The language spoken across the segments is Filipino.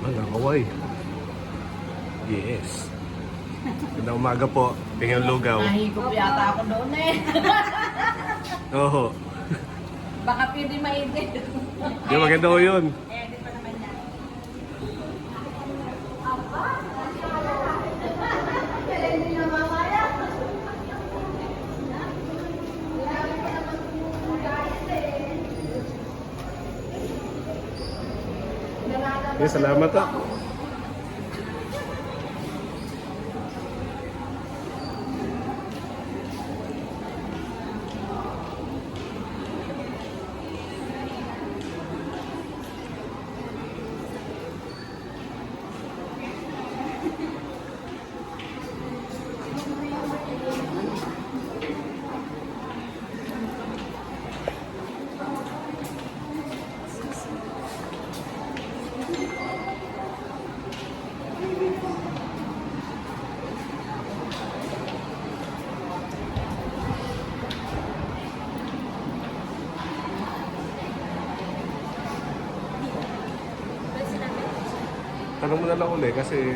Mga kaway. Yes. Gandang umaga po. Tingnan lugaw. Nahigop yata ako doon eh. Oo. Baka pwede maedit. Di maganda ko yun. Edit pa naman yan. Okay, salamat ah. Tanong mo na lang ulit kasi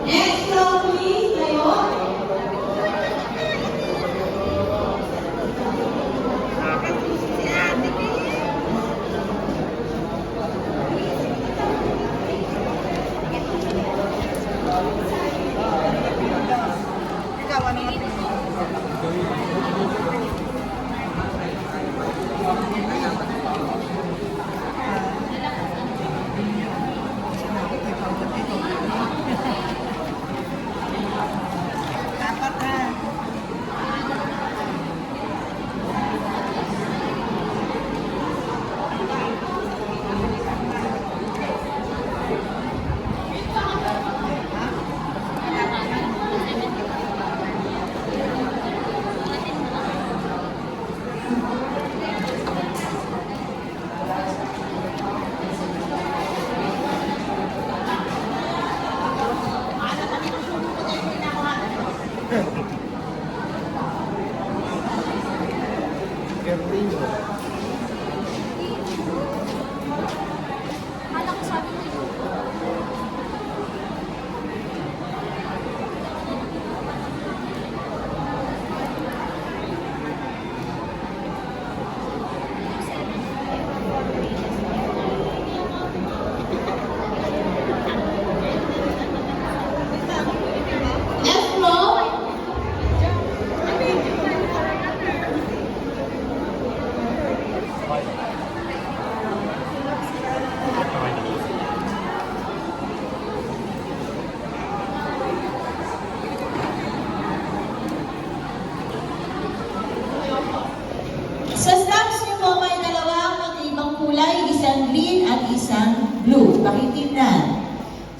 Next row, please. Kayo. Next row. Sa stocks niyo po may dalawang magkaibang kulay, isang green at isang blue. Pakitingnan.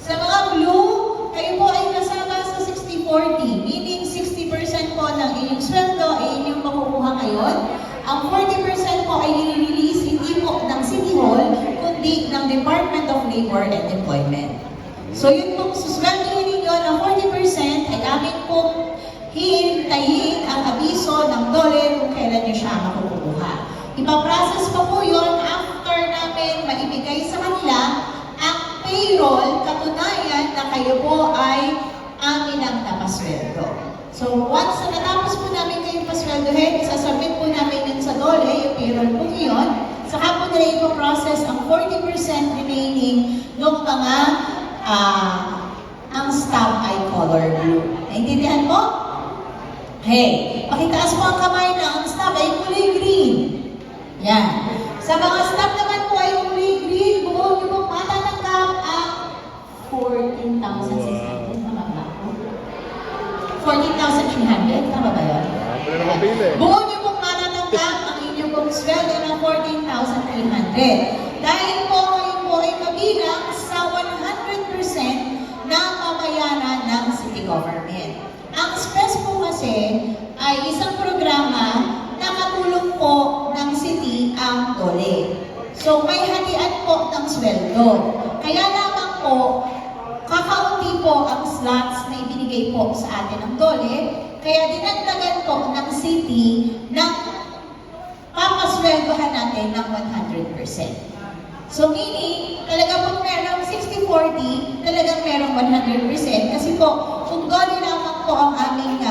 Sa mga blue, kayo po ay kasama sa 60-40, meaning 60% po ng inyong sweldo ay inyong makukuha ngayon. Ang 40% po ay nire-release hindi po ng City Hall, kundi ng Department of Labor and Employment. So yun pong susweldohin ninyo na 40% ay amin pong hihintayin ang abiso ng DOLE kung kailan nyo siya makukuha. Ipaprocess pa po yun after namin maibigay sa kanila ang payroll, katunayan na kayo po ay amin ang napasweldo. So once na natapos po namin kayong pasweldohin, isasubmit po namin yun sa DOLE, yung payroll po yun, saka po nila ipaprocess ang 40% remaining ng mga ang stamp ay color blue. Naintindihan mo? Hey, pakitaas mo ang kamay na ang stamp ay kulay green. Yan. Sa mga stamp naman po ay kulay green, buong niyo pong matatanggap ang 14,600. Tama ba? 14,300? Tama ba yun? Wala naman pila eh. Buong niyo pong matatanggap ang inyong pong sweldo ng 14,300. Dahil po kayo po ay kabilang sa 100% na mamayanan ng city government. Ang SPES po kasi ay isang programa na katulong po ng city ang DOLE. So may hatian po ng sweldo. Kaya lamang po, kakaunti po ang slots na ibinigay po sa atin ng DOLE. Kaya dinagdagan po ng city ng papasweldohan natin ng 100%. So meaning, talaga pong merong 60-40, talagang merong 100%. Kasi po, kung DOLE lamang po ang aming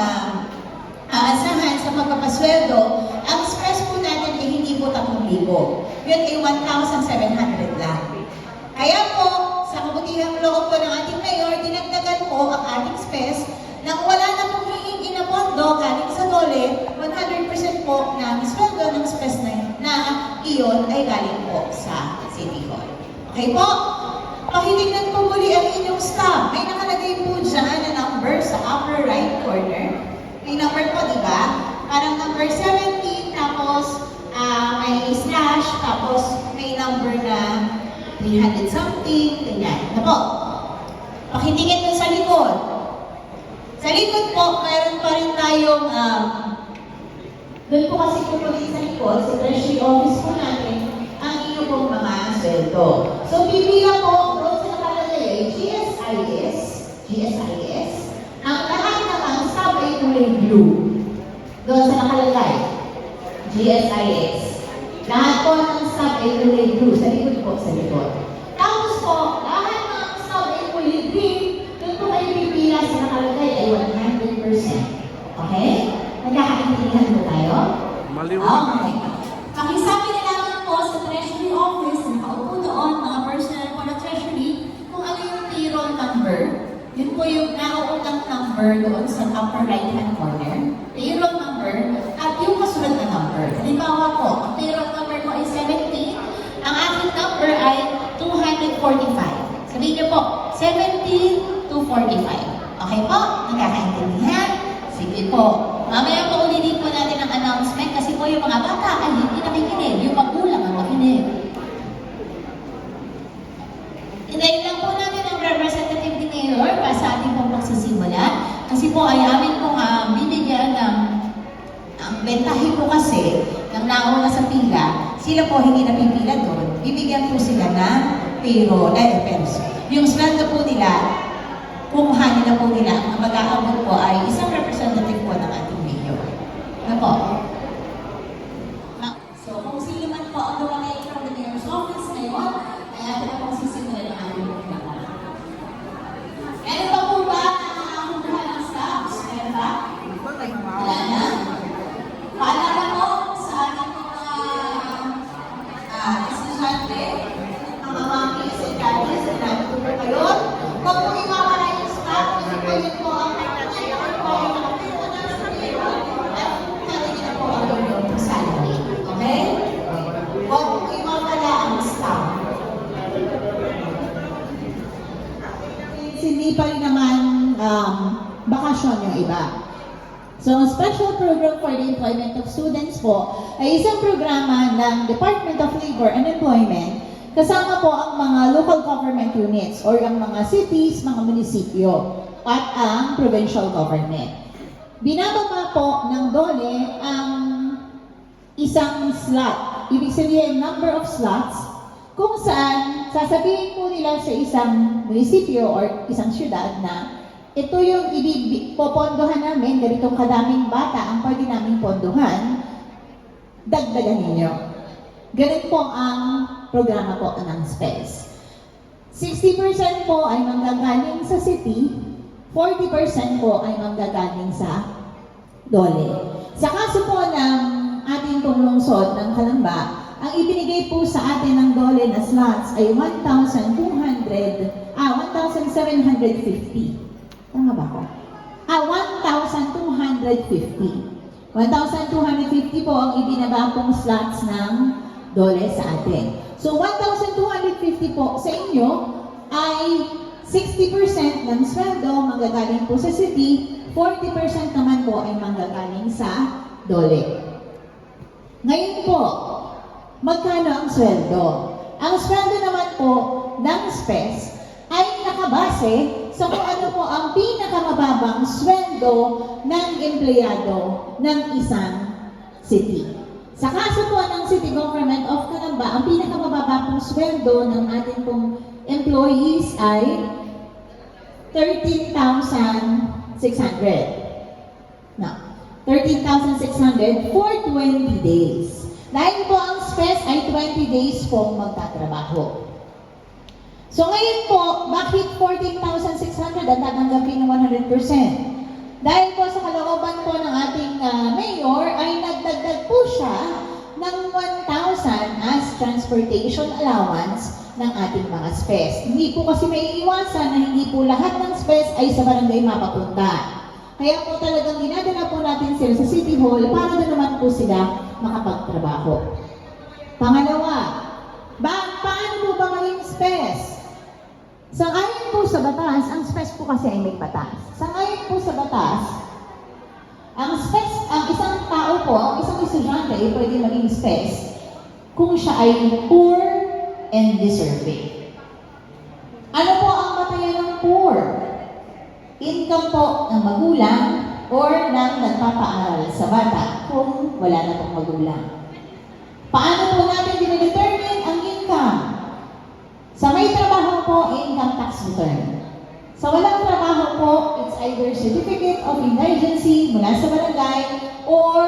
aasahan sa pagpapasweldo, ang stress po natin ay hindi po 3,000. Yun ay 1,700 lang. Kaya po, sa kabutihang loob po ng ating mayor, dinagdagan po ang ating stress nang wala na pong hihingin na pondo galing sa DOLE, 100% po ng sweldo ng stress na iyon ay galing po sa City Hall. Okay po? Pakitignan po muli ang inyong stamp. May nakalagay po dyan na number sa upper right corner. May number po, di ba? Parang number 17, tapos may slash, tapos may number na 300 something, ganyan. Ano po? Pakitingin mo sa likod. Sa likod po, mayroon pa rin tayong doon po kasi pupunti sa likod, sa treasury office po natin, ang inyong pong mga sweldo. So, pipila po, doon sa nakalagay, GSIS, ang lahat ng ang sub ay kulay blue. Doon sa nakalagay, GSIS. Lahat po ng sub ay kulay blue, sa likod po, sa likod. Naiintindihan mo tayo? Maliwanag. Okay. Pakisabi na lamang po sa Treasury Office, nakaupo doon, mga personnel po na Treasury, kung ano yung payroll number. Yun po yung nauunang number doon sa upper right-hand corner. Payroll number at yung kasunod na number. Halimbawa po, ang payroll number ko ay 17, ang aking number ay 245. Sabihin niyo po, 17 to 45. Okay po? Nagkakaintindihan? Sige po. Mamaya po ulitin po natin ang announcement kasi po yung mga bata ay hindi nakikinig. Yung magulang ang makinig. Hintayin lang po natin ang representative ni Mayor para sa ating pong magsisimula. Kasi po ay amin pong bibigyan ng ang bentahe po kasi ng nauna sa pila, sila po hindi napipila doon. Bibigyan po sila ng payroll, pesos. Yung sweldo po nila, kumuhanin na po nila, ang mag-aabot po ay isang representative po ng ating mayor. Ano po? So, kung sino man po ang lumanay from the mayor's office ngayon, ay atin na pong sisimulan ng ating pagkakala. Meron pa po ba ang kumuha ng stocks? Meron ba? Wala na? Paalala po sa ating mga estudyante, mga mami, and daddies, na nandito po kayo. Huwag po iwawala yung stock, kasi po yun po ang ngayon po yung nakapito na sa payroll at natin na po ang inyong salary. Okay? Huwag po iwawala ang stock. Hindi pa rin naman bakasyon yung iba. So, ang Special Program for the Employment of Students po ay isang programa ng Department of Labor and Employment kasama po ang mga local government units or ang mga cities, mga munisipyo at ang provincial government. Binababa po ng DOLE ang isang slot, ibig sabihin number of slots, kung saan sasabihin po nila sa isang munisipyo or isang syudad na ito yung popondohan namin, ganitong kadaming bata ang pwede namin pondohan, dagdagan ninyo. Ganun po ang programa po ng SPES. 60% po ay manggagaling sa city, 40% po ay manggagaling sa DOLE. Sa kaso po ng ating pong lungsod ng Calamba, ang ibinigay po sa atin ng DOLE na slots ay 1,750. Tama ba ko? 1,250. 1,250 po ang ibinaba pong slots ng DOLE sa atin. So, 1,250 po sa inyo ay 60% ng sweldo manggagaling po sa city, 40% naman po ay manggagaling sa DOLE. Ngayon po, magkano ang sweldo? Ang sweldo naman po ng SPES ay nakabase sa kung ano po ang pinakamababang sweldo ng empleyado ng isang city. Sa kaso po ng City Government of Calamba, ang pinakamababa pong sweldo ng ating pong employees ay 13,600. No, 13,600 for 20 days. Dahil po ang SPES ay 20 days pong magtatrabaho. So ngayon po, bakit 14,600 ang tatanggapin ng 100%? Dahil po sa kalooban po ng ating mayor ay nagdagdag po siya ng 1,000 as transportation allowance ng ating mga SPES. Hindi po kasi may iwasan na hindi po lahat ng SPES ay sa barangay mapapunta. Kaya po talagang dinadala po natin sila sa City Hall para na naman po sila makapagtrabaho. Pangalawa, paano po ba maging SPES? Sangayon po sa batas, ang SPES po kasi ay may batas. Sangayon po sa batas, ang SPES, ang isang tao po, ang isang estudyante ay pwede maging SPES kung siya ay poor and deserving. Ano po ang batayan ng poor? Income po ng magulang or ng nagpapaaral sa bata kung wala na pong magulang. Paano po natin dinidetermine ang income? Sa may trabaho po, income tax return. Sa walang trabaho po, it's either certificate of indigency mula sa barangay or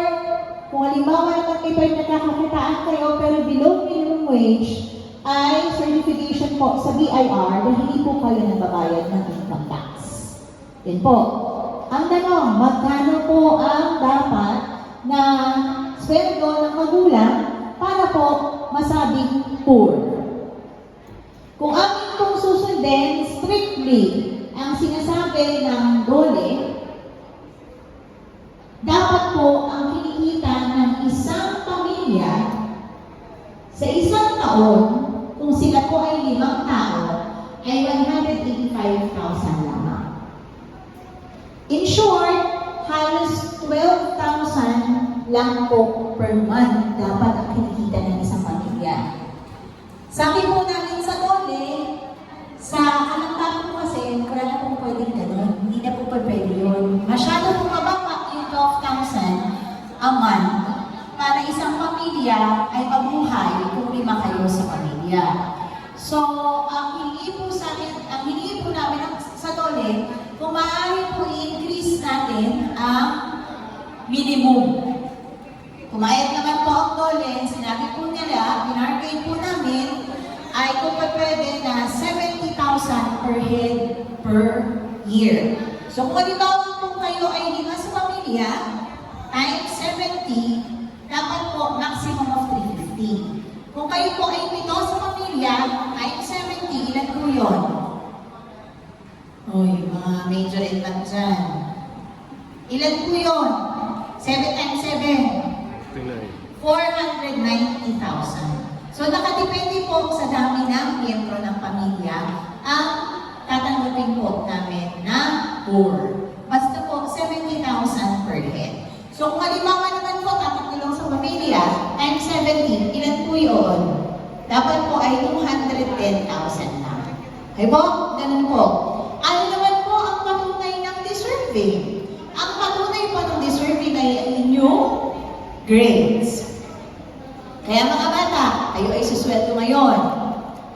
kung halimbawa naman may nagkakakitaan kayo pero below minimum wage, ay certification po sa BIR na hindi po kayo nagbabayad ng income tax. Yan po. Ang tanong, magkano po ang dapat na sweldo ng magulang para po masabing poor. Kung amin pong susundin strictly ang sinasabi ng DOLE, dapat po ang kinikita ng isang pamilya sa isang taon, kung sila po ay 5 tao, ay 185,000 lamang. In short, halos 12,000 lang po per month dapat ang kinikita ng isang pamilya. Sabi po namin sa DOLE, sa anak namin po kasi, wala na pong pwedeng gano'n. Hindi na po pwede yun. Masyado po mababa yung 12,000 a month para isang pamilya ay mabuhay kung 5 kayo sa pamilya. So, ang hiningi po namin sa DOLE, kung maaari po i-increase natin ang minimum. Kumayat naman po ang DOLE, sinabi po nila, binargay po namin, ay kung pwede na 70,000 per head per year. So kung halimbawa kung kayo ay 5 sa pamilya, times 70, dapat po maximum of 350. Kung kayo po ay 7 sa pamilya, times 70, ilan po yun? Uy, mga major impact dyan. Ilan po yun? 7 times 7? 490,000. So, nakadepende po sa dami ng miyembro ng pamilya ang tatanggapin po namin na poor. Basta po, 70,000 per head. So, kung halimbawa naman po, tatanggapin sa pamilya, times 70, ilan po yun? Dapat po ay 210,000 lang. Okay po? Ganun po. Ano naman po ang patunay ng deserving? Ang patunay po ng deserving ay inyong grades. Kaya mga bata, kayo ay susweldo ngayon.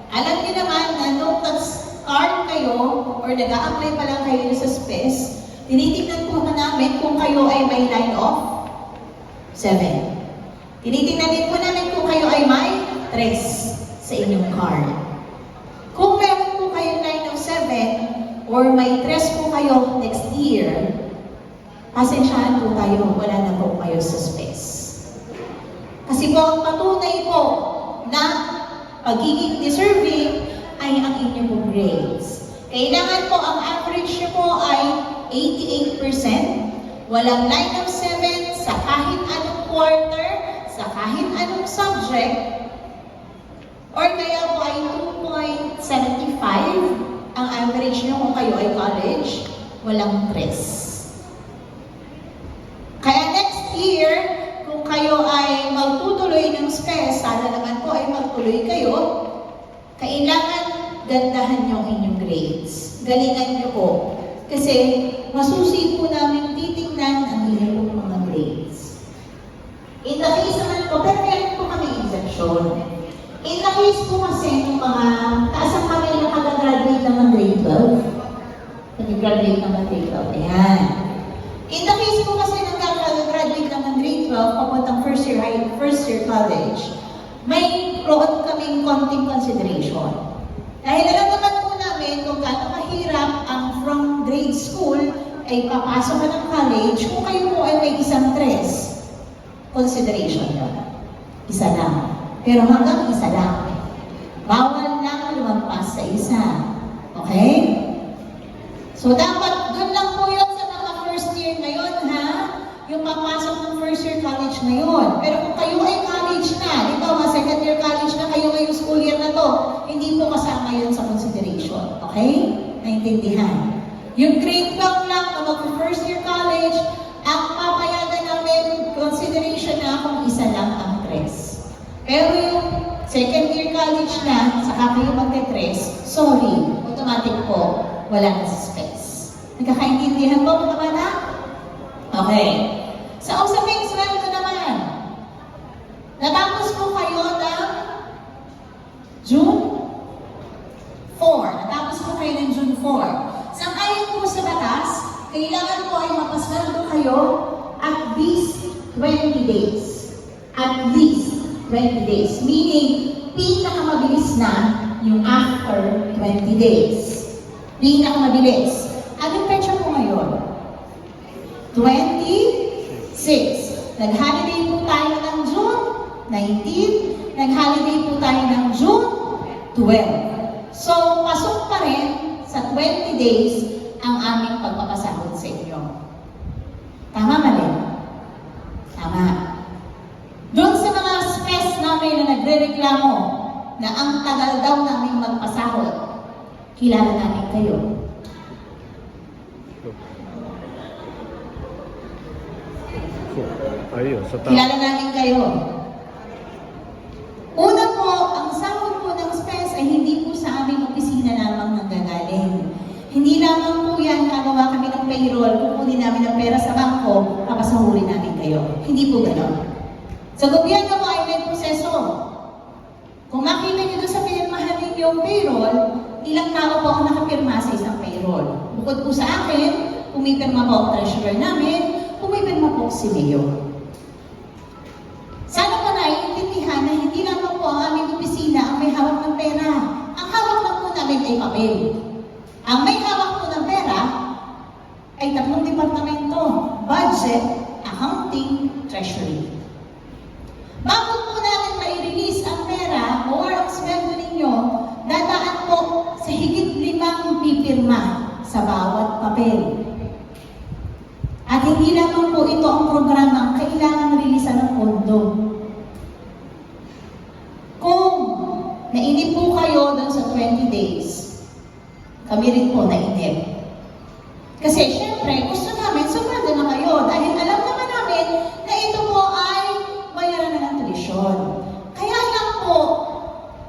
Alam niyo naman na nung nag-start kayo or nag-a-apply pa lang kayo sa SPES, tinitignan po namin kung kayo ay may line of 7. Tinitignan din po namin kung kayo ay may 3 sa inyong card. Kung meron po kayong line of 7 or may 3 po kayo next year, pasensyahan po tayo, wala na po kayo sa SPES. Kasi po ang patunay po na pagiging deserving ay ang inyong po grades. Kailangan po ang average nyo po ay 88%. Walang line of 7 sa kahit anong quarter, sa kahit anong subject, or kaya po ay 2.75 ang average nyo kung kayo ay college, walang 3. Kaya next year, kung kayo ay magtutuloy ng SPES, sana naman po ay magtuloy kayo, kailangan gandahan nyo ang inyong grades. Galingan nyo po. Kasi masusi po namin titignan ang inyong mga grades. In the case naman po, pero meron po kami exemption. In the case po kasi ng mga taasang kami na kagagraduate ng grade 12, nag-graduate ng grade 12, ayan. In the case po kasi ng graduate lang ng grade 12, papuntang first year college, may roon kaming konting consideration. Dahil alam naman po namin kung gaano mahirap ang from grade school ay papasok ka ng college kung kayo po ay may isang 3. Consideration yun. Isa lang. Pero hanggang isa lang. Bawal lang lumampas sa isa. Okay? So dapat doon lang po yun sa mga first year ngayon, ha? Yung papasok ng first year college ngayon. Pero kung kayo ay college na, di ba, second year college na kayo ngayong school year na to, hindi po kasama yun sa consideration. Okay? Naintindihan. Yung grade 12 lang na mag-first year college, ang papayagan namin consideration na kung isa lang ang 3. Pero yung second year college na, saka kayo magte-3, sorry, automatic po, wala na sa SPES. Nagkakaintindihan po mga bata? Okay. Sa usaping sweldo naman, natapos po kayo ng June 4. Natapos po kayo ng June 4. Sang-ayon po sa batas, kailangan po ay mapasweldo kayo at least 20 days. At least 20 days. Meaning, pinakamabilis na yung after 20 days. Pinakamabilis. Anong petsa po ngayon? 26. Nag-holiday po tayo ng June 19, nag-holiday po tayo ng June 12. So, pasok pa rin sa 20 days ang aming pagpapasahod sa inyo. Tama mali? Tama. Doon sa mga stress namin na nagre-reklamo na ang tagal daw namin magpasahod, kilala namin kayo. Ayun, sa tao. Kilala namin kayo. Una po, ang sahod po ng SPES ay hindi po sa aming opisina lamang nanggagaling. Hindi lamang po yan gagawa kami ng payroll, kukunin namin ang pera sa bangko, papasahurin namin kayo. Hindi po gano'n. Sa gobyerno po ay may proseso. Kung makita nyo doon sa pinirmahan ninyong payroll, ilang tao po ang nakapirma sa isang payroll. Bukod po sa akin, pumipirma po ang treasurer namin, pumipirma po si Mayor. Sana po naiintindihan na hindi lamang po ang aming opisina ang may hawak ng pera. Ang hawak lang po namin ay papel. Ang may hawak po ng pera ay 3 departamento: budget, accounting, treasury. Bago po natin mai-release ang pera o ang sweldo ninyo, dadaan po sa higit 5 pipirma sa bawat papel. At hindi lamang po ito ang programa kailangan releasean ng pondo. Kung nainip po kayo doon sa 20 days, kami rin po nainip. Kasi syempre, gusto namin sumanda na kayo dahil alam naman namin na ito po ay bayaran na ng tuition. Kaya lang po,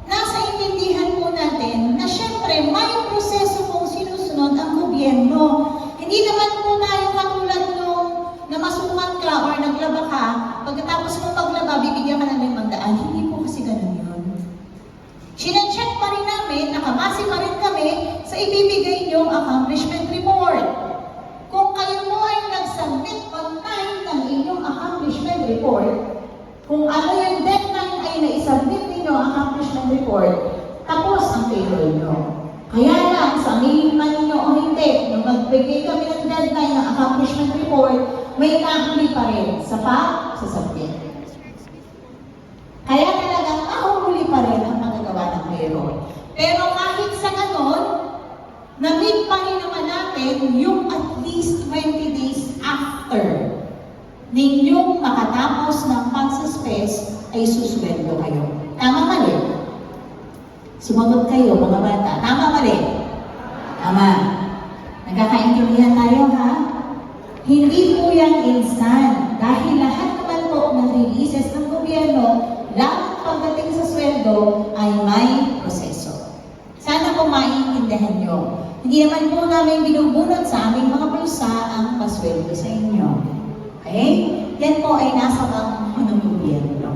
nasa intindihan po natin na syempre may proseso pong sinusunod ang gobyerno. Hindi naman po tayo katulad nung namasukan ka or naglaba ka, pagkatapos mo paglaba, bibigyan ka ng 500. Hindi po kasi ganun yun. Sinecheck pa rin namin, nakabase pa rin kami sa ibibigay niyong accomplishment report. Kung kayo po ay nag-submit on time ng inyong accomplishment report, kung ano yung deadline ay na-submit ninyo ang accomplishment report, tapos ang payroll nyo. Kaya lang, sa aminin man ninyo o hindi, nung magbigay kami ng deadline ng accomplishment report, may nahuli pa rin sa pag-submit. Kaya talagang mahuli pa rin ang magagawa ng payroll. Pero kahit sa ganon, na-meet pa rin naman natin yung at least 20 days after ninyong makatapos ng pagsuspes ay susweldo kayo. Tama mali? Sumagot kayo, mga bata. Tama mali? Tama. Nagkakaintindihan tayo, ha? Hindi po yan instant. Dahil lahat naman po ng releases ng gobyerno, lahat pagdating sa sweldo ay may proseso. Sana po maintindihan nyo. Hindi naman po namin binubunot sa aming mga bulsa ang pasweldo sa inyo. Okay? Yan po ay nasa bangko ng gobyerno.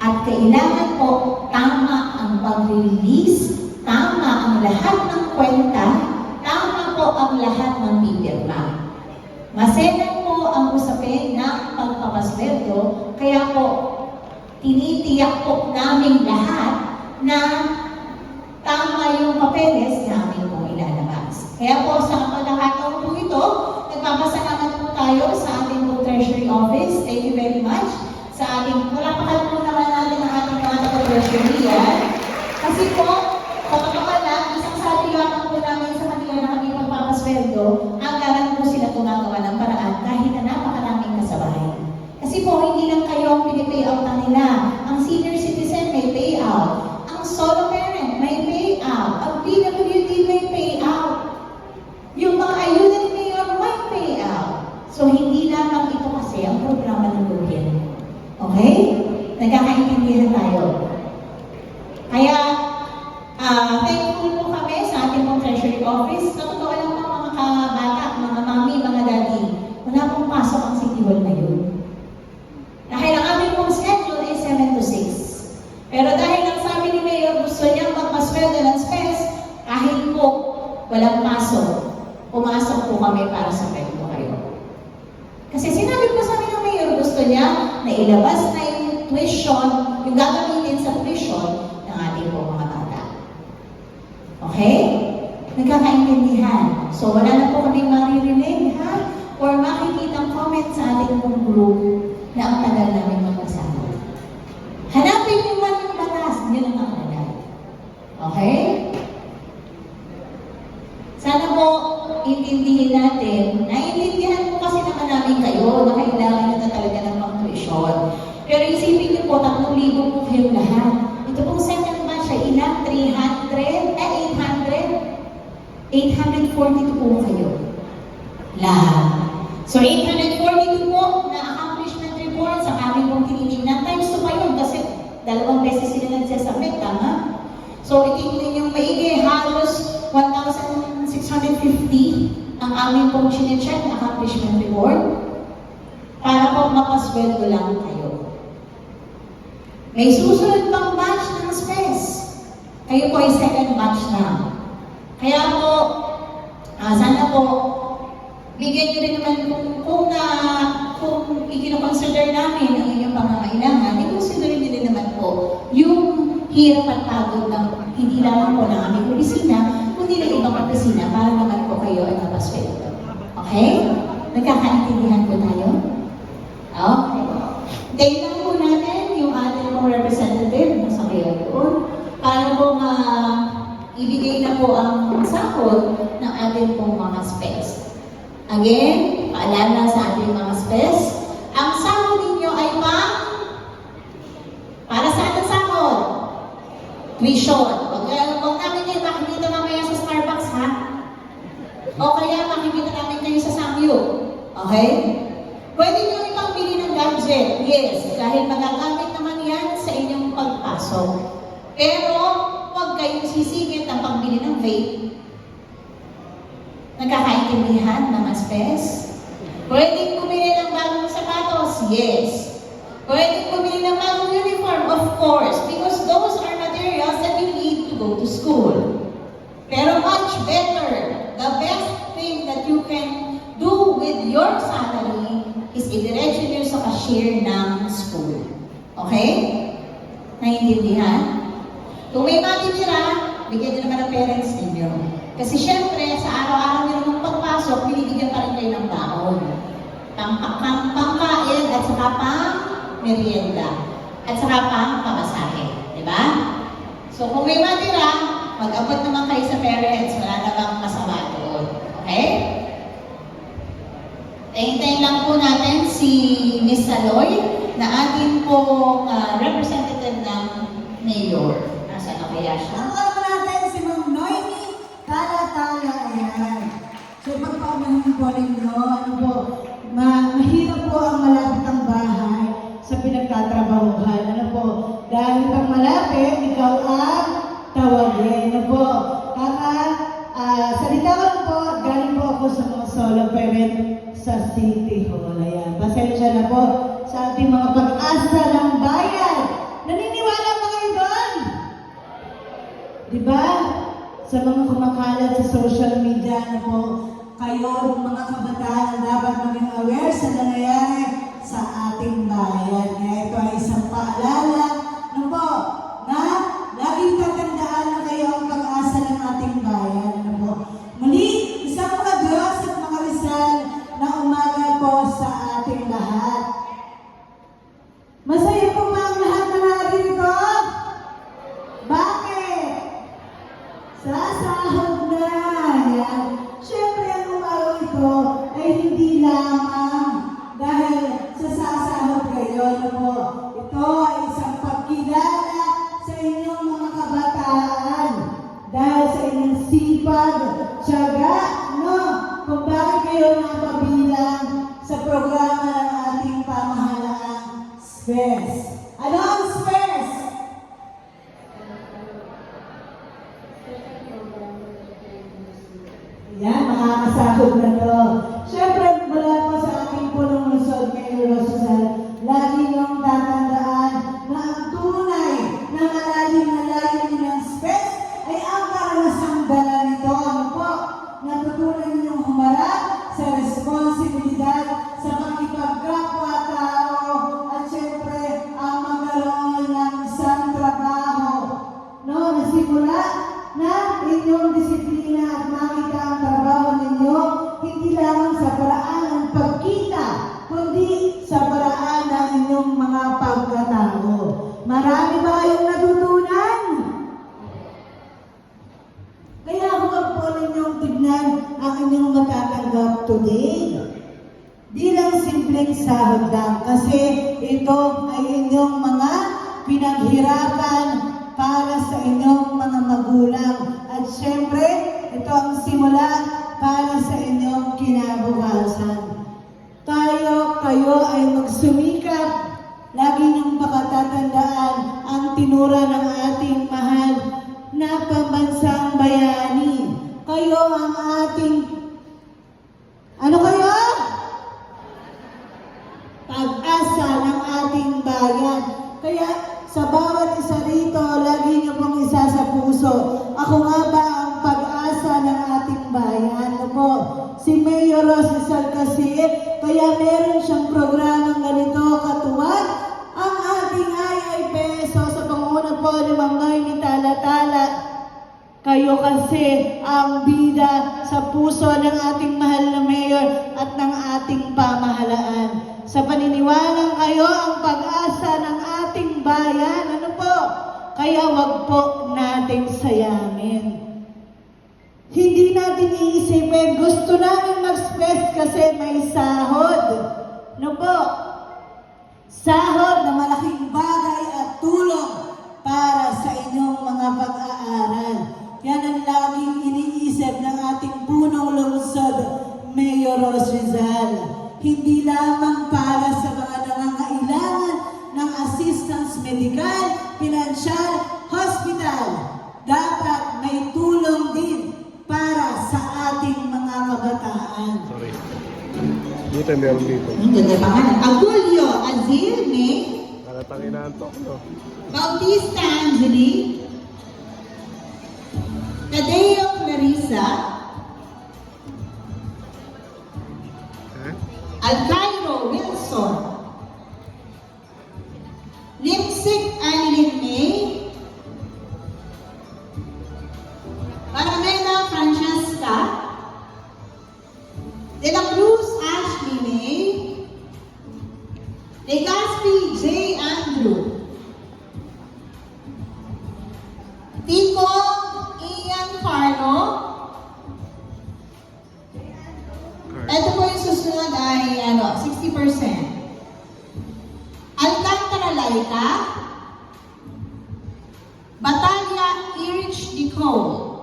At kailangan po tama ang pag-release, tama ang lahat ng kwenta, tama po ang lahat ng pipirma. Maselan po ang usapin ng pagpapasweldo, kaya po tinitiyak po namin lahat na tama yung papeles na aming pong ilalabas. Kaya po sa pagkakataon po ito, nagpapasalamat po tayo sa ating po Treasury Office. Thank you very much. Sa ating, palakpakan po naman natin ang ating mga taga-treasury yan. Kasi po, sa pagkakala, isang sabi lamang po namin sa kanila na kami magpapasweldo, hanggang po sila gumagawa ng paraan kahit na napakaraming kasabay. Kasi po, hindi lang kayo ang pinipay-out na nila. Ang senior citizen may pay-out. Ang solo parent may pay-out. Ang PWD may pay-out. Yung mga ayuda ni Mayor may pay-out. So, hindi lamang ito kasi ang programa ng gobyerno. Okay? Nagkakaintindihan tayo. Kaya, thankful po kami sa ating pong Treasury Office. Sa totoo lang po mga kabata, mga mami, mga daddy, wala pong pasok ang City Hall na yun. Dahil ang aming pong schedule ay 7 to 6. Pero dahil ang sabi ni Mayor, gusto niyang magpasweldo ng SPES, kahit po walang pasok, pumasok po kami para sa pwede kayo. Kasi sinabi po sa amin ng Mayor, gusto niya na ilabas na yung tuition, yung gagamitin sa tuition ng ating po mga bata. Okay? Nagkakaintindihan. So wala na po kaming maririnig, ha? Or makikitang comment sa ating pong group na ang tagal namin magkasama. Hanapin niyo man yung batas, yun ang tagal. Okay? Sana po, intindihin natin, naiintindihan po kasi naman namin kayo na kailangan nyo na talaga ng pang-tuition. Pero isipin niyo po, 3,000 po kayong lahat. Ito pong second batch ay ilan? 842 po kayo. Lahat. So 842 po na accomplishment report sa aming pong tinitingnan. Times 2 pa yun kasi 2 beses sila nagsasubmit, tama? So itingnan yung maigi, halos 1,650 ang aming pong chinecheck na accomplishment report para po mapasweldo lang kayo. May susunod pang batch ng SPES. Kayo po ay second batch na. Kaya po, sana po, bigyan nyo rin naman kung i-consider namin ang inyong pangangailangan, i-consider nyo rin naman po yung hirap at pagod ng hindi lamang po ng aming opisina, kundi ng ibang opisina para naman po kayo ay mapasweldo. Okay? Nagkakaintindihan po tayo? Okay. Tayo lang po natin yung ating pong representative na sa kayo doon para po ibigay na po ang sahod ng ating pong mga SPES. Again, paalala sa ating mga SPES, ang sahod ninyo ay para sa ating sahod? Tuition. Huwag namin kayo makikita mamaya sa Starbucks, ha? O kaya makikita namin kayo sa Samyup. Okay? Pwede nyo ipambili ng gadget. Yes, dahil magagamit naman yan sa inyong pagpasok. Pero, huwag kayong sisingit ang pambili ng vape. Nagkakaintindihan mga SPES? Pwede bumili ng bagong sapatos? Yes. Pwede bumili ng bagong uniform? Of course, because those are materials that you need to go to school. Pero much better, the best thing that you can do with your salary is idiretso nyo sa cashier ng school. Okay? Naiintindihan? Kung may matitira, bigyan nyo naman ng parents ninyo. Kasi syempre, sa araw-araw nyo namang pagpasok, binibigyan pa rin kayo ng baon. Pangkain at saka pang merienda. At saka pang pamasahe. Diba? So kung may matira, mag-abot naman kayo sa parents, wala namang masama doon. Okay? Hintayin lang po natin si Miss Saloy na atin pong representative ng Mayor. Nasaan na kaya siya? Ang ano natin si Ma'am Noemi Talatala, ayan. So pagpaunahin po ninyo, mahirap po ang malapit ang bahay sa pinagtatrabahuhan. Dahil pag malapit, ikaw ang tawagin. Salita ko lang po, galing po ako sa mga solo parent sa City Hall. Ayan. Pasensya na po sa ating mga pag-asa ng bayan. Naniniwala ba kayo doon? Diba? Sa mga kumakalat sa social media, kayo, mga kabataan, dapat maging aware sa nangyayari sa ating bayan. Kaya ito ay isang paalala, na laging tatandaan na kayo ang pag-asa ng ating bayan. Muli, isang mga Diyos at mga Rizal na umaga po sa ating lahat. Masaya po ba ang lahat na narito? Bakit? Sasahod na. Yan. Siyempre, ang umaga ito ay hindi lamang dahil sa sasahod kayo. Ito ay isang pagkilala sa inyong mga kabataan dahil sa inyong sipag, tiyaga, kung bakit kayo napabilang sa programa ng ating pamahalaang SPES. Ano ang SPES? Yan, makakasahod na to. Siyempre, mula po sa ating punong lungsod, Mayor Rosal, lagi niyong tatandaan na ang tunay na malalim na layunin ng SPES ay ang karanasang dala nito. Natutunan niyong humarap sa responsibilidad sa pakikipagkapwa-tao at siyempre ang magkaroon ng isang trabaho. Nasimula na inyong disiplina at makita ang trabaho ninyo hindi lamang sa paraan ng pagkita, kundi sa paraan ng today. Di lang simpleng sahod lang kasi ito ay inyong mga pinaghirapan para sa inyong mga magulang. At syempre, ito ang simula para sa inyong kinabukasan. Kayo ay magsumikap. Lagi niyong pakatatandaan ang tinura ng ating mahal na pambansang bayani. Kayo ang ating... Ano kayo? Pag-asa ng ating bayan. Kaya sa bawat isa rito, lagi niyo pong isa sa puso. Ako nga ba ang pag-asa ng ating bayan? Ano po? Si Mayor Rosicel kasi, kaya meron siyang programang ganito katuwag. Ang ating ay peso sa panguna po ni Ma'am Noemi Tala-Tala. Kayo kasi ang bida sa puso ng ating mahal na Mayor at ng ating pamahalaan. Sa paniniwalang kayo ang pag-asa ng ating bayan. Ano po? Kaya wag po nating sayangin. Hindi natin iisipin, gusto namin mag-stress kasi may sahod. No po? Sahod na malaking bagay at tulong para sa inyong mga pag-aaral. Yan ang laging iniisip ng ating punong lungsod, Mayor Rosicel. Hindi lamang para sa mga nangangailangan ng assistance medical, pinansyal, hospital. Dapat may tulong din para sa ating mga kabataan. Sorry. Dito meron dito. Ang ganda pangalan. Agulio Azil May Nakatangin na ang no? Bautista Angeli Tadeo Clarissa Alcairo Wilson Lipsic Annalyn May Paramela Francesca De La Cruz Ashley May Legaspi J. Andrew Tico Ian Carlo. Ito po yung susunod ay 60%. Alcantara Laika Batalia Erich Nicole.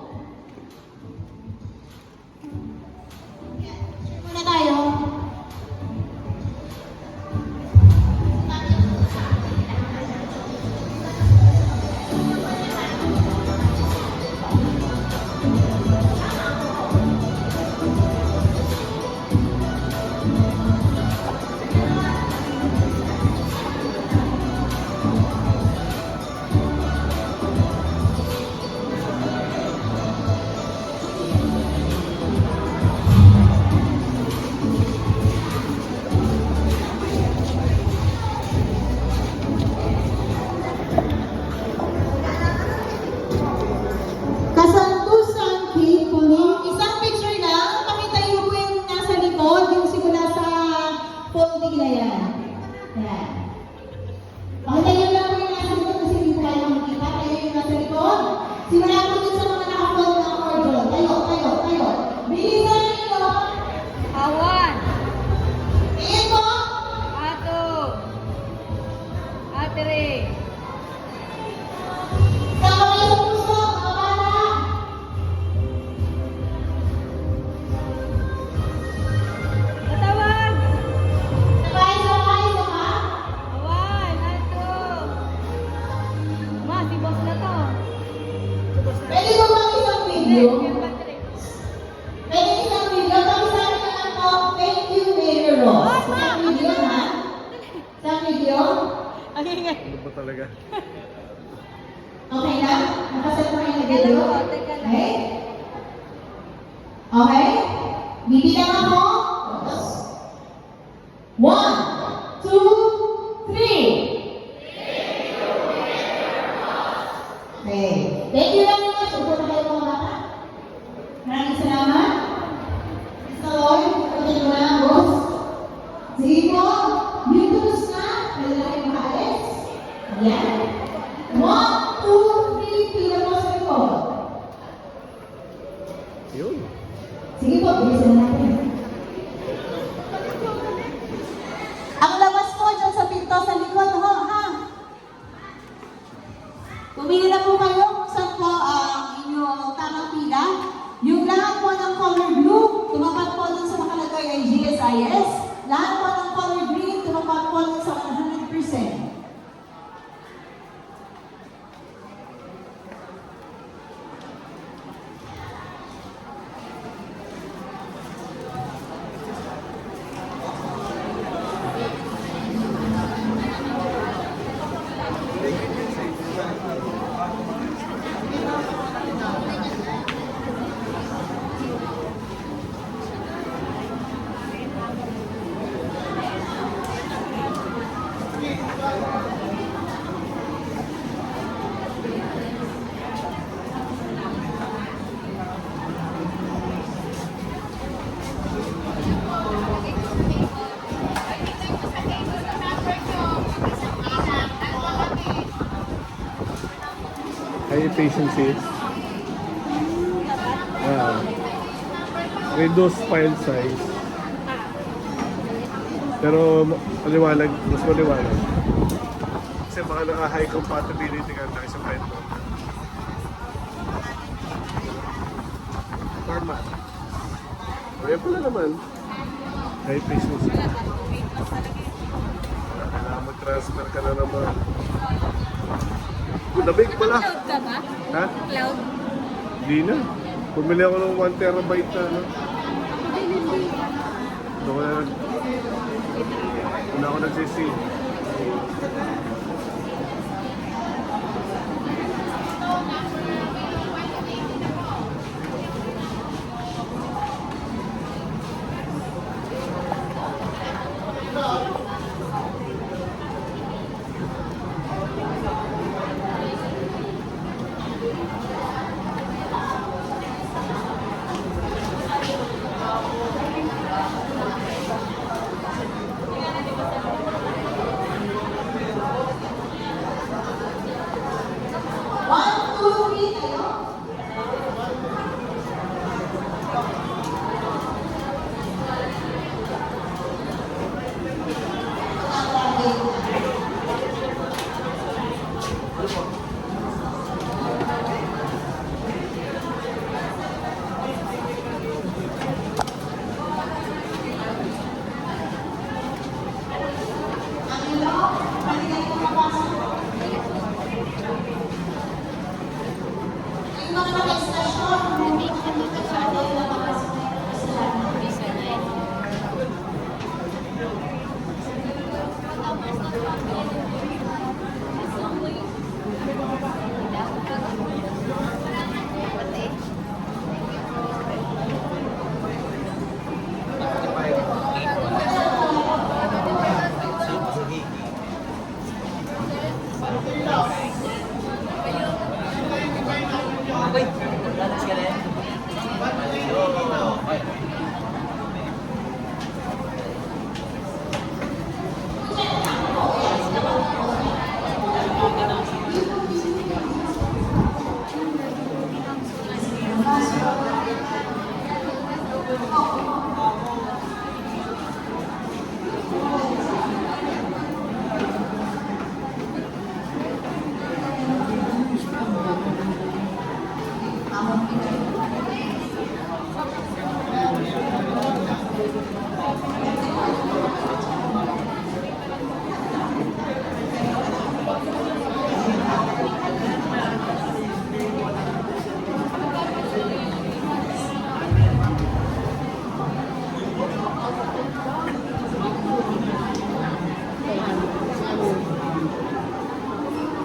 Muna tayo. Kasantusan kay Pauline. Isang picture lang. Pakita niyo po yung nasa likod, yung simula sa folding na yan. Yan. Pakita niyo lang po yung nasa likod kasi hindi po kayo makikita. Kayo yung nasa likod. Simula po dun sa mga nakafold na accordion. Tayo. Bilisan niyo. Awan. Tingin po. Ato. Atre. Sama kayo sa puso. Mga bata. Katawag. Sabay. Awan. Ato. Ma, si boss na to. Pwede mo bang isang video? Pwede isang video. Pakisabi na lang po. Thank you, Mayor Ross. Isang video, ha? Isang video. Ang ingay. Ano ba talaga? Okay na? Nakaset na kayo na video? Teka lang. Okay? Okay? Bibilang ako. 1, 2, 3. Okay. Thank you very much. Upo na kayo mga bata. Maraming salamat. Sa Lord, pagkakas mo na, boss. Sige po. Bitos na. Pwede na kayo makaalis. Ayan. 1, 2, 3. Pila mo sa likod. Yun. Sige po, bilisan natin. efficiency. Reduce file size. Pero maliwanag, mas maliwanag. Kasi baka naka-high compatibility ka tayo sa file mo. Format. Kaya pala naman. High efficiency. Kailangan mag-transfer ka na naman. Labig pala. Cloud ka ba? Ha? Cloud? Hindi na. Pumili ako ng 1 terabyte na. Ano? Doon ako nagsisi. One, two, three, tayo. Yung mga naka-estasyon,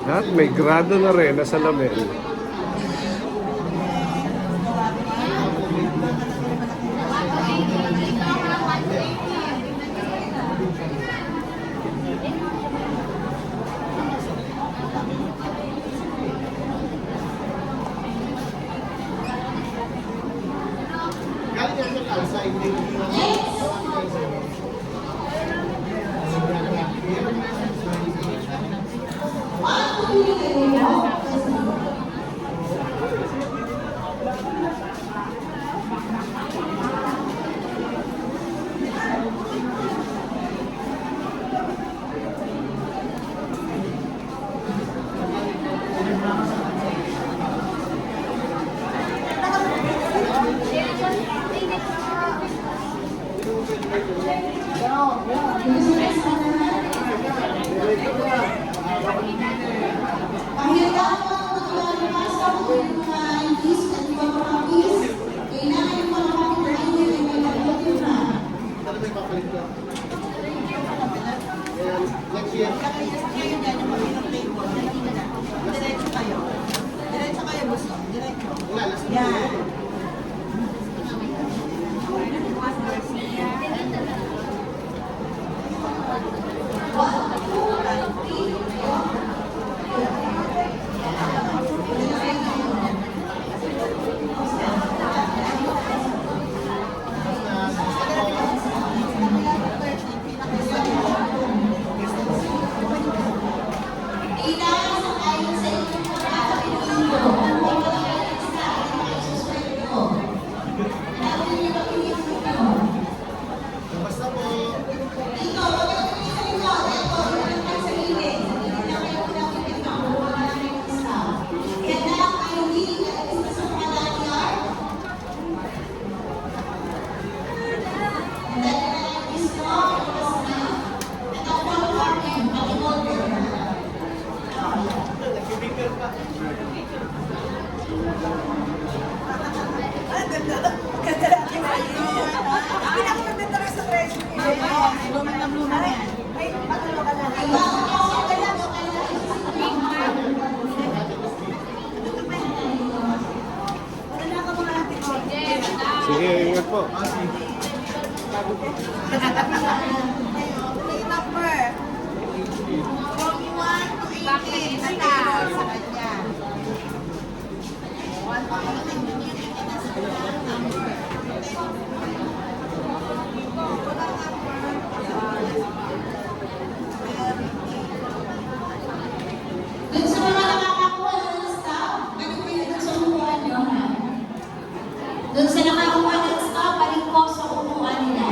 At may grado na rin na salamin. Pahirapan ang mga nasa mga English at ibang mga English. Kailangan yung mga kapitbahay nila ay may nagluto na. Yan. Kailangan sa ayon sa inyong pagkakapilito. Sige, ingat po. Bakit? Sa kanya. Dun sa mga nakakakuha ng staff, balik kayo dun sa upuan nyo, ha? Dun sa nakakuha ng staff, balik po sa upuan nila.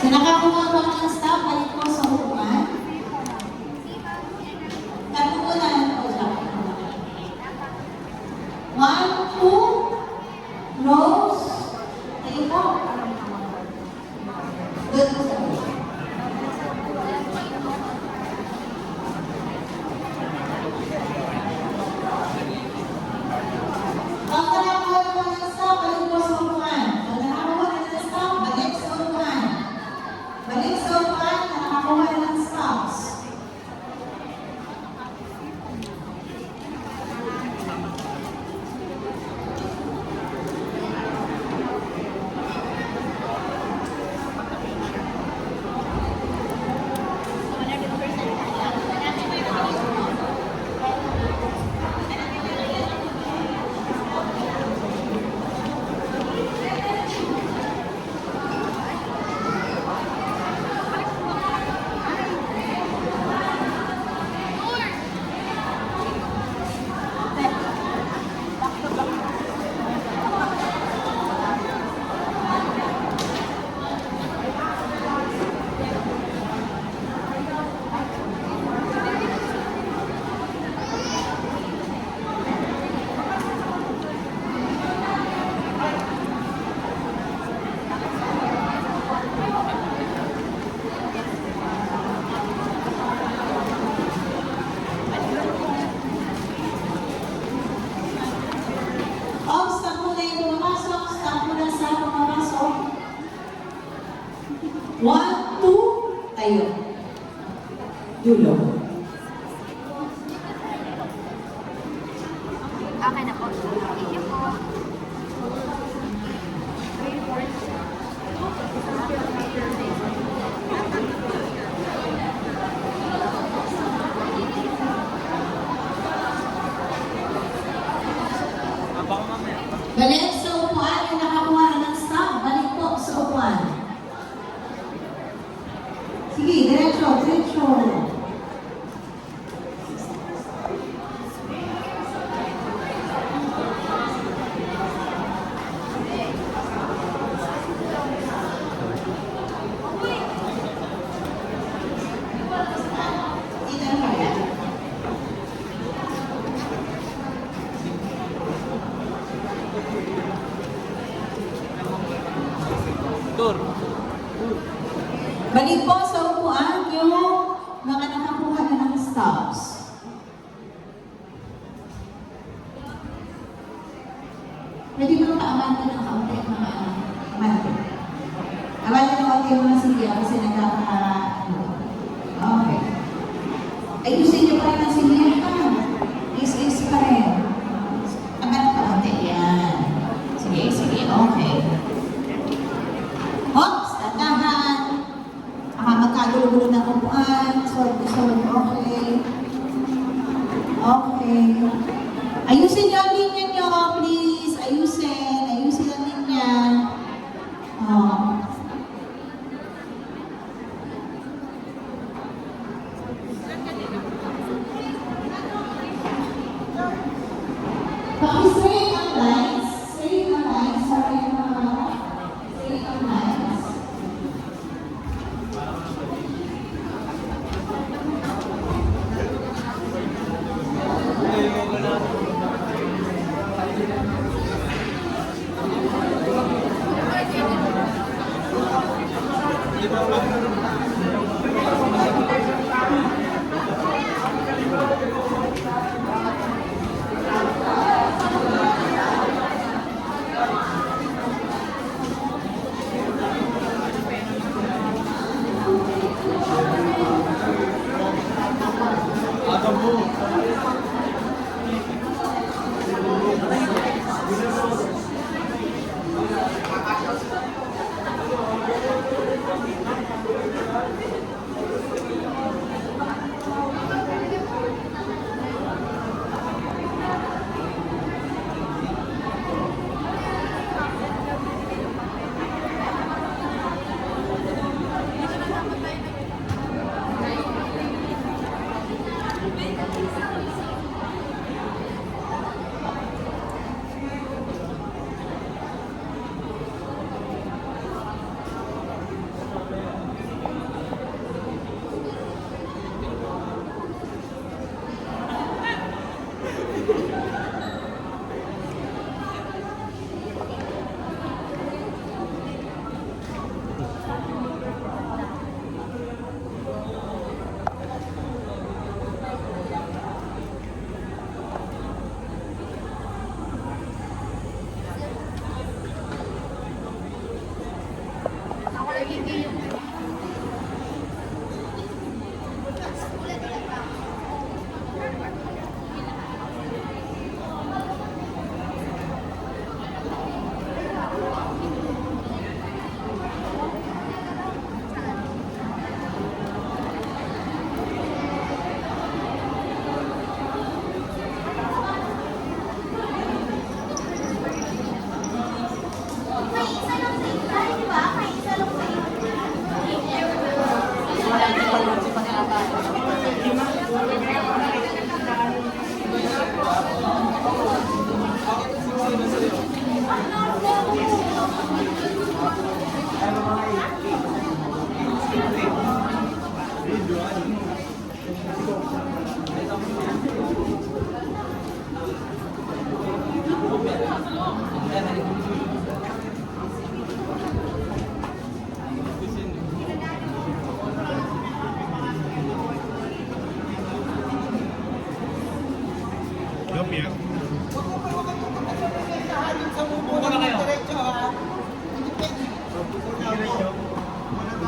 Sa nakakuha po ng staff, balik po sa upuan. Tapunan po siya. 1, 2, Rose, tayo po. Good. Ang nakakuha po ng staff, balik po sa upuan. Ang nakakuha ng staff, balik sa upuan. Balik sa upuan, nakakuha ng staffs. Staff mo na yung pumapasok, staff mo na sa pumapasok. 1, 2, tayo. Dulo. Okay na po. Thank you po. Balik sa upuan, yung nakakuha ng staff, balik po sa upuan. Sige, diretso, diretso. Dito na kaya. Balik po sa upuan yung mga nakakuha na ng stops. Pwede mo paamante ng kaunti mga amante. Amante ng kaunti yung mga silya kasi nagkaka... Okay. Ayusin niyo pa rin ang silya ka. Is pa rin. Amante ng kaunti. Yan. Sige, sige. Okay. Hops! Tandahan! Magkagulo-gulo ng upuan. Sorry. Okay. Okay. Ayusin niyo ang linya niyo, please. Ayusin ang linya. Paki-straight ang lines. Straight ang lines. Sorry, straight ang lines.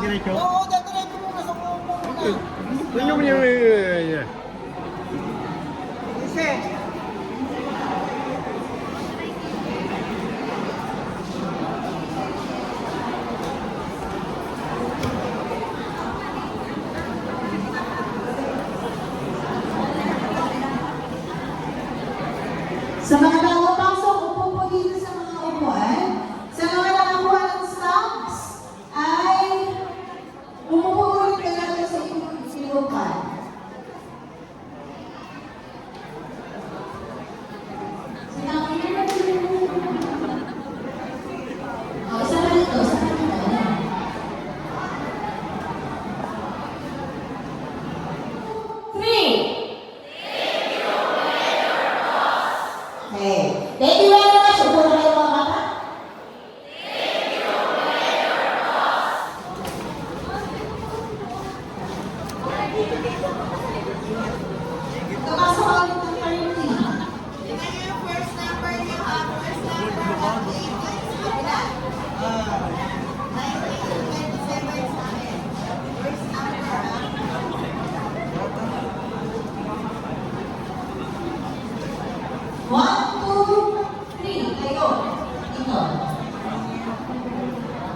diretso? Oo, dadiretso muna sa kubo muna. Yan. Kasi, Sa mga bago pasok, upo po dito sa mga upuan. Sa mga nakakuha ng stocks, ay umupo ulit kayo sa inyong sinupan. Oh, isa na dito, isa na dito. Ayan. Three. Okay. Thank you very much. Upo na kayo mga bata. Tumasok ka ulit ng party. tingnan niyo yung first number niyo ha. First number natin. Kabila. 1927 sa akin. First number ha. One, two, three. Kayo. Ito.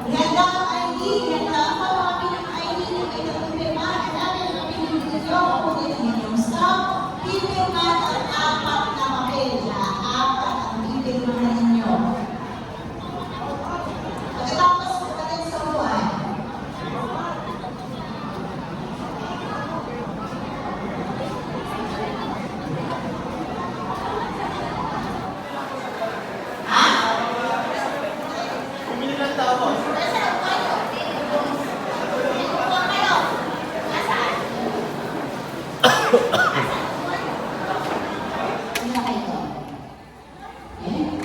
Ihanda ang ID. Ihanda ang pamami ng ID na may nagpipirma. Hanapin ang pinili nyo. Kunin yung stock. Pipirma ng apat na papel. Apat ang pipirma ninyo. Pagkatapos pagdating sa uwan. Ano na kayo? Eh?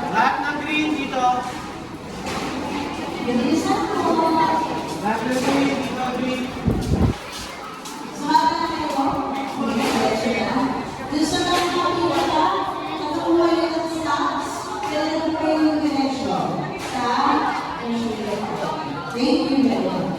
Lahat ng green dito. Bilisan mo. Lahat ng green dito, green. Sumama na kayo. Diretso na. Dun sa mga nakakita, nakakuha yun ng stocks. Kailan kayo yung diretso? Sa thank you very much.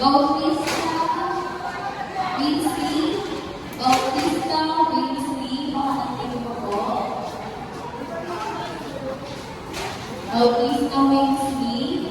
Bautista, Winsley, Bautista, Winsley, makakatili mo po. Bautista, Winsley.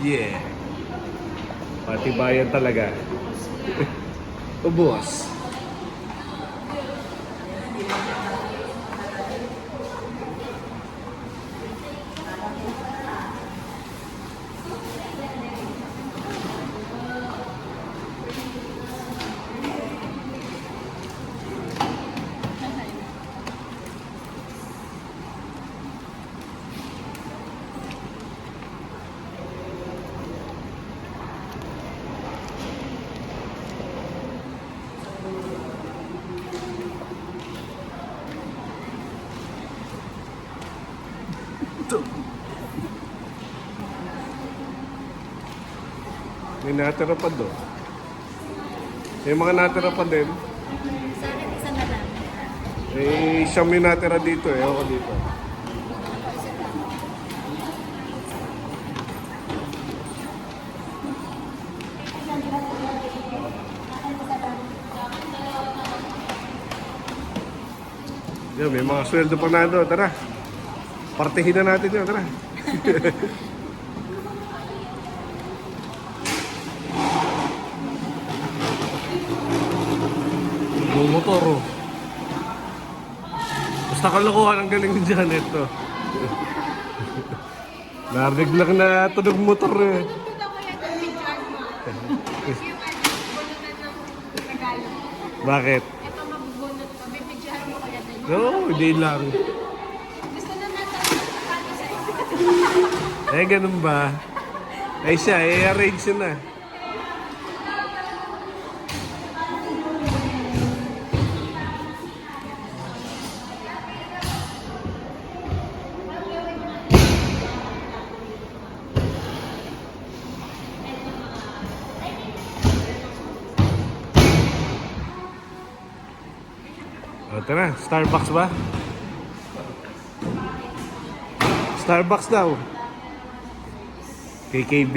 Yeah. Patibayan talaga. Ubos. May natira pa doon. May mga natira pa din. Sa akin, isa na lang. Eh, siyam yung natira dito eh. Ako dito. Yan, may mga sweldo pa na doon. Tara. Partihin na natin yun. Tara. Motor oh. Basta kalokohan ang galing ni Janet to. Narinig lang na tunog motor eh. Bakit? Ito mabubunot ko. May picture mo kaya din. No, hindi lang. Gusto na natin sa Eh, ganun ba? Ay siya, i-arrange yun na. O, tara, Starbucks ba? Starbucks daw. KKB.